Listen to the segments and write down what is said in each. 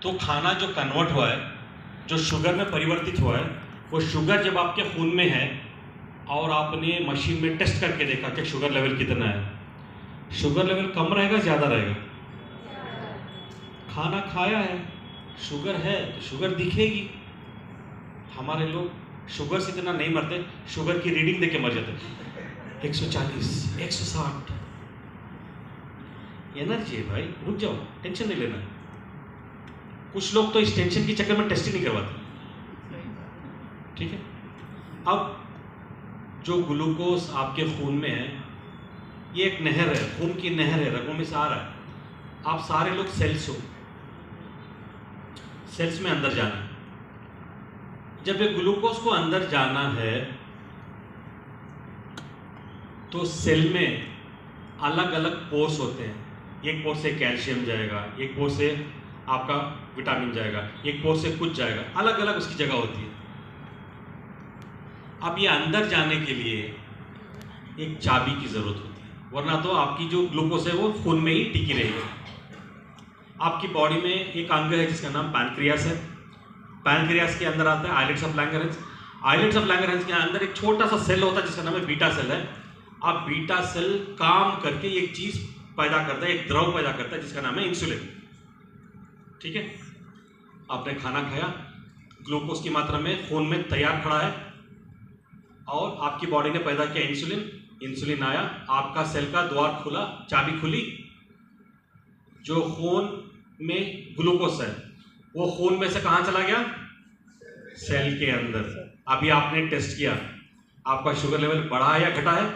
तो खाना जो कन्वर्ट हुआ है, जो शुगर में परिवर्तित हुआ है, वो शुगर जब आपके खून में है और आपने मशीन में टेस्ट करके देखा कि शुगर लेवल कितना है, शुगर लेवल कम रहेगा ज़्यादा रहेगा? खाना खाया है, शुगर है तो शुगर दिखेगी। हमारे लोग शुगर से इतना नहीं मरते, शुगर की रीडिंग देख के मर जाते। 140, 160 एनर्जी है भाई, रुक जाओ, टेंशन नहीं लेना। कुछ लोग तो इस टेंशन के चक्कर में टेस्ट ही नहीं करवाते। ठीक है, अब जो ग्लूकोज आपके खून में है, ये एक नहर है, खून की नहर है, रगों में से आ रहा है। आप सारे लोग सेल्स हो, सेल्स में अंदर जाना है। जब ये ग्लूकोज को अंदर जाना है तो सेल में अलग अलग पोर्स होते हैं। एक पोर से कैल्शियम जाएगा, एक पोर से आपका विटामिन जाएगा, एक पोर से कुछ जाएगा, अलग अलग उसकी जगह होती है। अब ये अंदर जाने के लिए एक चाबी की जरूरत होती है, वरना तो आपकी जो ग्लूकोज है वो खून में ही टिकी रहेगी। आपकी बॉडी में एक अंग है जिसका नाम पैनक्रियास है। पैनक्रियास के अंदर आता है islets of Langerhans. Islets of Langerhans के अंदर एक छोटा सा सेल होता है जिसका नाम है बीटा सेल है। अब बीटा सेल काम करके एक चीज पैदा करता है, एक द्रव पैदा करता है जिसका नाम है इंसुलिन। ठीक है, आपने खाना खाया, ग्लूकोज की मात्रा में खून में तैयार खड़ा है और आपकी बॉडी ने पैदा किया इंसुलिन। इंसुलिन आया, आपका सेल का द्वार खुला, चाबी खुली। जो खून में ग्लूकोज है वो खून में से कहां चला गया? सेल के अंदर। अभी आपने टेस्ट किया, आपका शुगर लेवल बढ़ा है या घटा है?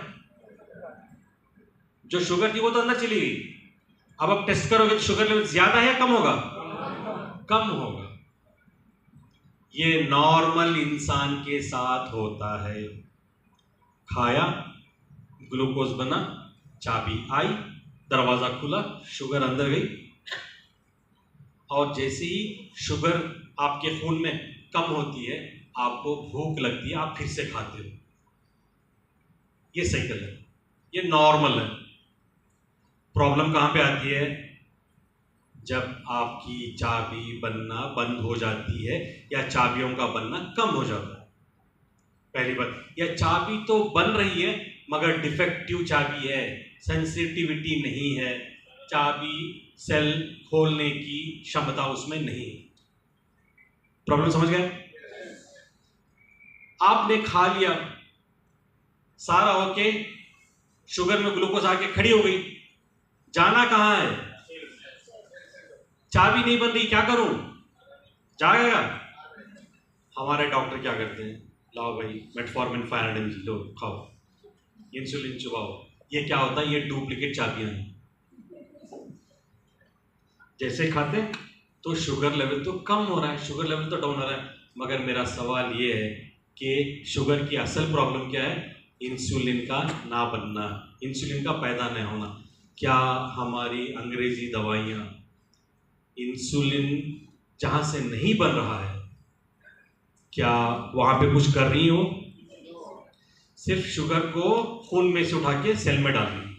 जो शुगर थी वो तो अंदर चली गई। अब आप टेस्ट करोगे तो शुगर लेवल ज्यादा है या कम होगा? कम होगा। ये नॉर्मल इंसान के साथ होता है। खाया, ग्लूकोज बना, चाबी आई, दरवाजा खुला, शुगर अंदर गई। और जैसे ही शुगर आपके खून में कम होती है, आपको भूख लगती है, आप फिर से खाते हो। ये साइकिल है, ये नॉर्मल है। प्रॉब्लम कहां पे आती है? जब आपकी चाबी बनना बंद हो जाती है या चाबियों का बनना कम हो जाता है। पहली बात, यह चाबी तो बन रही है मगर डिफेक्टिव चाबी है, सेंसिटिविटी नहीं है, चाबी सेल खोलने की क्षमता उसमें नहीं। प्रॉब्लम समझ गए? आपने खा लिया, सारा होके शुगर में ग्लूकोज आके खड़ी हो गई, जाना कहां है? चाबी नहीं बन रही, क्या करूं? जाएगा? हमारे डॉक्टर क्या करते हैं? लाओ भाई मेटफॉर्मिन 500 mg लो, खाओ, इंसुलिन चुबाओ। ये क्या होता है? ये डुप्लीकेट चाबियां हैं। जैसे खाते तो शुगर लेवल तो कम हो रहा है, शुगर लेवल तो डाउन हो रहा है। मगर मेरा सवाल ये है कि शुगर की असल प्रॉब्लम क्या है? इंसुलिन का ना बनना, इंसुलिन का पैदा नहीं होना। क्या हमारी अंग्रेजी दवाइयाँ इंसुलिन जहाँ से नहीं बन रहा है, क्या वहाँ पे कुछ कर रही हो? सिर्फ शुगर को खून में से उठा के सेल में डाल रही।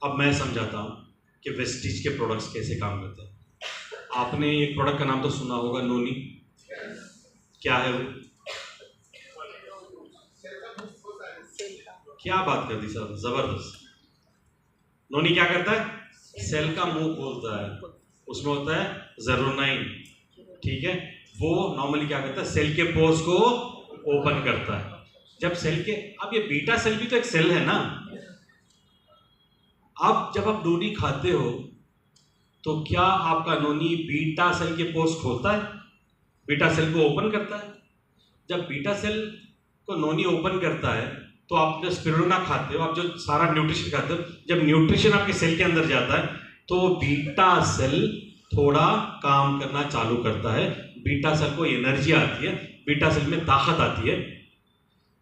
अब मैं समझाता हूँ कि वेस्टीज के प्रोडक्ट्स कैसे काम करते हैं। आपने एक प्रोडक्ट का नाम तो सुना होगा, नोनी। क्या है वो? क्या बात कर दी सर, जबरदस्त। नोनी क्या करता है? सेल का मुंह खोलता है, उसमें होता है ज़ेरोनाइन। ठीक है, वो नॉर्मली क्या करता है? सेल के पोर्स को ओपन करता है। जब सेल के, अब ये बीटा सेल भी तो एक सेल है ना। अब जब आप नोनी खाते हो तो क्या आपका नोनी बीटा सेल के पोर्स खोलता है, बीटा सेल को ओपन करता है? जब बीटा सेल को नोनी ओपन करता है तो आप जो स्पिरुलिना खाते हो, आप जो सारा न्यूट्रिशन खाते हो, जब न्यूट्रिशन आपके सेल के अंदर जाता है तो बीटा सेल थोड़ा काम करना चालू करता है। बीटा सेल को एनर्जी आती है, बीटा सेल में ताकत आती है।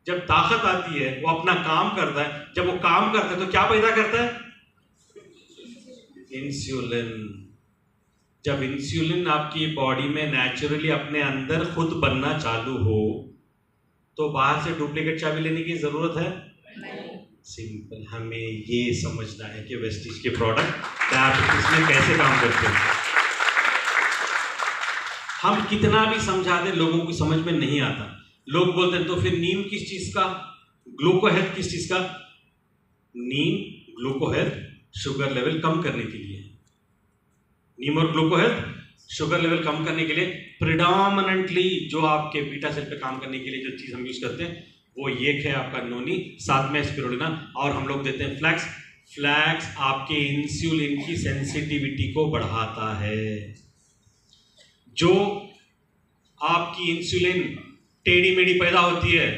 जब ताकत आती है वो अपना काम करता है। जब वो काम करता है तो क्या पैदा करता है? इंसुलिन। जब इंसुलिन आपकी बॉडी में नेचुरली अपने अंदर खुद बनना चालू हो तो बाहर से डुप्लीकेट चाबी लेने की जरूरत है? सिंपल। हमें ये समझना है कि वेस्टीज के प्रोडक्ट डायबिटीज में कैसे काम करते हैं। हम कितना भी समझा दें लोगों को समझ में नहीं आता। लोग बोलते हैं तो फिर नीम किस चीज का, ग्लूको हेल्थ किस चीज का? नीम ग्लूको हेल्थ शुगर लेवल कम करने के लिए, नीम और ग्लूको हेल्थ शुगर लेवल कम करने के लिए प्रिडोमिनेंटली जो आपके बीटा सेल पे काम करने के लिए जो चीज हम यूज करते हैं वो ये है आपका नोनी, साथ में स्पिरुलिना, और हम लोग देते हैं फ्लैक्स। फ्लैक्स आपके इंसुलिन की सेंसिटिविटी को बढ़ाता है। जो आपकी इंसुलिन टेढ़ी मेढ़ी पैदा होती है,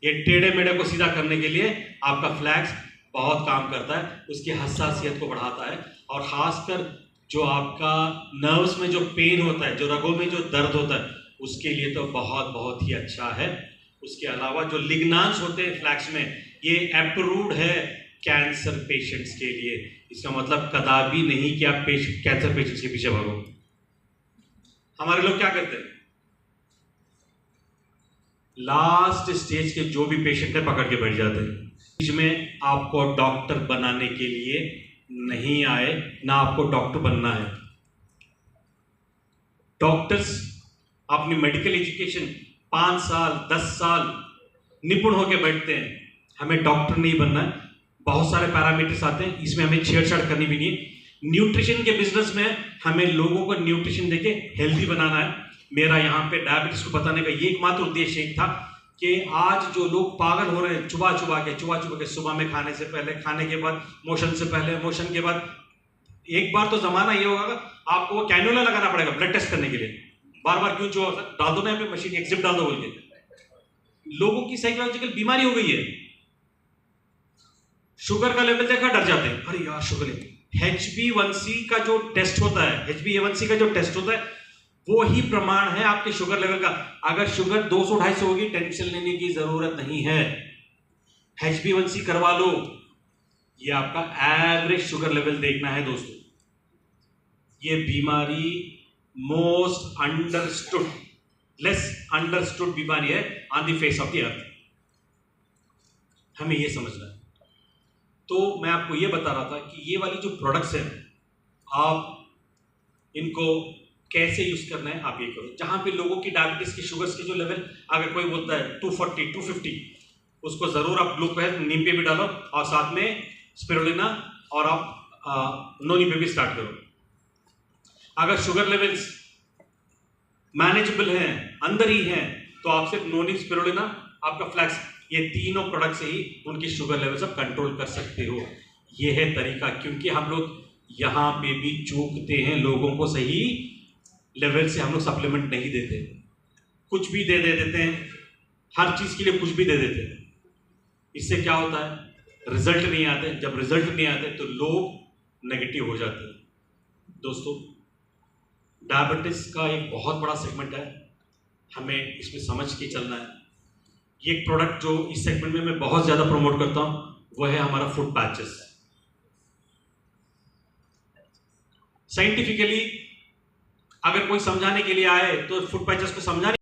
ये टेढ़े मेढ़े को सीधा करने के लिए आपका फ्लैक्स बहुत काम करता है, उसकी हसासियत को बढ़ाता है। और खासकर जो आपका नर्व्स में जो पेन होता है, जो रगों में जो दर्द होता है, उसके लिए तो बहुत बहुत ही अच्छा है। उसके अलावा जो लिग्नांस होते हैं फ्लैक्स में, ये अप्रूव्ड है कैंसर पेशेंट्स के लिए। इसका मतलब कदापि नहीं कि आप कैंसर पेशेंट्स के पीछे भागो। हमारे लोग क्या करते हैं, लास्ट स्टेज के जो भी पेशेंट है पकड़ के बैठ जाते हैं। बीच में आपको डॉक्टर बनाने के लिए नहीं आए, ना आपको डॉक्टर बनना है। डॉक्टर्स अपनी मेडिकल एजुकेशन 5 साल 10 साल निपुण होकर बैठते हैं। हमें डॉक्टर नहीं बनना है। बहुत सारे पैरामीटर्स आते हैं, इसमें हमें छेड़छाड़ करनी भी नहीं है। न्यूट्रिशन के बिजनेस में हमें लोगों को न्यूट्रिशन देके हेल्दी बनाना है। मेरा यहाँ पे डायबिटीज को बताने का ये एकमात्र उद्देश्य एक था कि आज जो लोग पागल हो रहे हैं चुबा चुबा के सुबह में खाने से पहले, खाने के बाद, मोशन से पहले, मोशन के बाद, एक बार तो जमाना ये होगा आपको वो कैनुला लगाना पड़ेगा ब्लड टेस्ट करने के लिए। बार बार क्यों चुबा, डाल दो ना यहाँ पे मशीन, एग्जिट डाल दो बोल के। लोगों की साइकोलॉजिकल बीमारी हो गई है। शुगर का लेवल देखा डर जाते हैं, अरे यार शुगर है। HbA1c का जो टेस्ट होता है, HbA1c का जो टेस्ट होता है वो ही प्रमाण है आपके शुगर लेवल का। अगर शुगर 200-250 होगी टेंशन लेने की जरूरत नहीं है, HbA1c करवा लो। ये आपका एवरेज शुगर लेवल देखना है दोस्तों। ये बीमारी मोस्ट अंडरस्टूड, लेस अंडरस्टूड बीमारी है on the face of the earth. हमें ये समझना है। तो मैं आपको ये बता रहा था कि ये वाली जो प्रोडक्ट्स हैं आप इनको कैसे यूज करना है, आप ये करो। जहां पे लोगों की डायबिटीज की शुगर्स के जो लेवल, अगर कोई बोलता है 240 250, उसको जरूर आप ग्लूकोज नीम पे भी डालो और साथ में स्पिरुलिना, और आप नोनी पे भी स्टार्ट करो। अगर शुगर लेवल्स मैनेजेबल हैं, अंदर ही हैं, तो आप सिर्फ नोनी, स्पिरुलिना, आपका फ्लैक्स, ये तीनों प्रोडक्ट से ही उनकी शुगर लेवल्स आप कंट्रोल कर सकते हो। ये है तरीका। क्योंकि हम लोग यहाँ पे भी चूकते हैं, लोगों को सही लेवल से हम लोग सप्लीमेंट नहीं देते, कुछ भी दे देते हैं, हर चीज के लिए कुछ भी दे देते हैं। इससे क्या होता है, रिजल्ट नहीं आते। जब रिजल्ट नहीं आते तो लोग नेगेटिव हो जाते हैं। दोस्तों, डायबिटीज का एक बहुत बड़ा सेगमेंट है, हमें इसमें समझ के चलना है। ये एक प्रोडक्ट जो इस सेगमेंट में मैं बहुत ज्यादा प्रमोट करता हूं वो है हमारा फुट पैचेस। साइंटिफिकली अगर कोई समझाने के लिए आए तो फुट पैचेस को समझाने